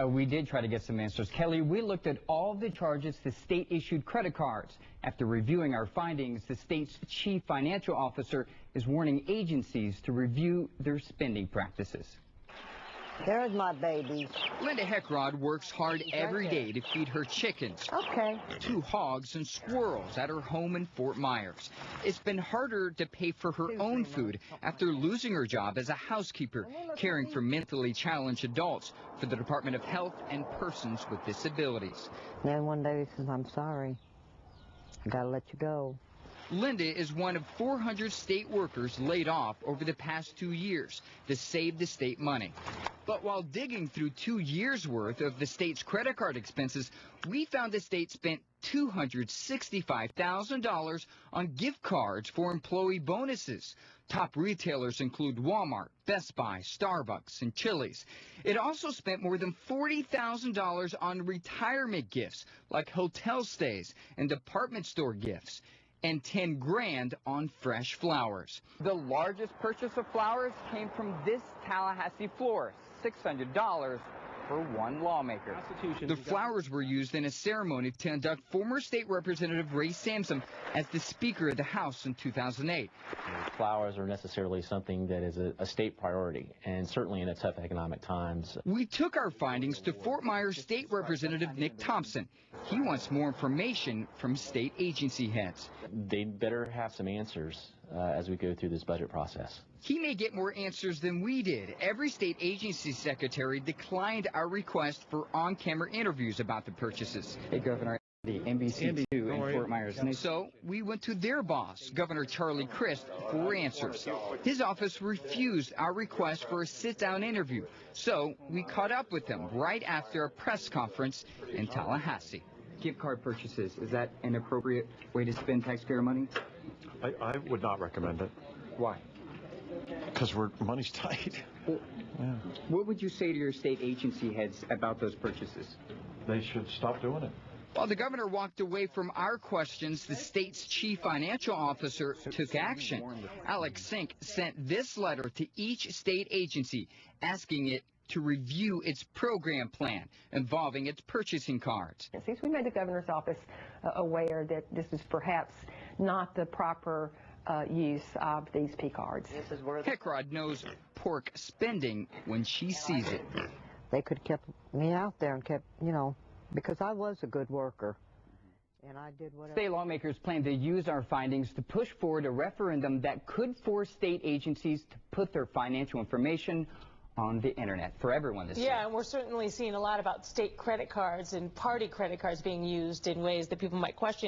We did try to get some answers. Kelly, we looked at all the charges to state-issued credit cards. After reviewing our findings, the state's chief financial officer is warning agencies to review their spending practices. There's my baby. Linda Heckrod works hard every day to feed her chickens, Okay. 2 hogs and squirrels at her home in Fort Myers. It's been harder to pay for her own food after losing her job as a housekeeper, caring for mentally challenged adults for the Department of Health and Persons with Disabilities. Then one day he says, I'm sorry. I gotta let you go. Linda is one of 400 state workers laid off over the past 2 years to save the state money. But while digging through 2 years' worth of the state's credit card expenses, we found the state spent $265,000 on gift cards for employee bonuses. Top retailers include Walmart, Best Buy, Starbucks, and Chili's. It also spent more than $40,000 on retirement gifts like hotel stays and department store gifts, and $10 grand on fresh flowers. The largest purchase of flowers came from this Tallahassee florist, $600 for one lawmaker. The flowers were used in a ceremony to induct former state representative Ray Sampson as the Speaker of the House in 2008. Flowers are necessarily something that is a state priority, and certainly in a tough economic times. We took our findings to Fort Myers State Representative Nick Thompson. He wants more information from state agency heads. They'd better have some answers as we go through this budget process. He may get more answers than we did. Every state agency secretary declined our request for on-camera interviews about the purchases. Hey, Governor, the NBC2 in Fort Myers. So we went to their boss, Governor Charlie Crist, for answers. His office refused our request for a sit-down interview, so we caught up with him right after a press conference in Tallahassee. Gift card purchases, is that an appropriate way to spend taxpayer money? I would not recommend it. Why? Because money's tight. Well, yeah. What would you say to your state agency heads about those purchases? They should stop doing it. While the governor walked away from our questions, the state's chief financial officer took action. Alex Sink sent this letter to each state agency asking it to review its program plan involving its purchasing cards. We made the governor's office aware that this is perhaps not the proper use of these P cards. Heckrod knows pork spending when she sees it. They could have kept me out there and kept, because I was a good worker. And I did whatever. State lawmakers plan to use our findings to push forward a referendum that could force state agencies to put their financial information on the internet for everyone to see. Yeah, and we're certainly seeing a lot about state credit cards and party credit cards being used in ways that people might question.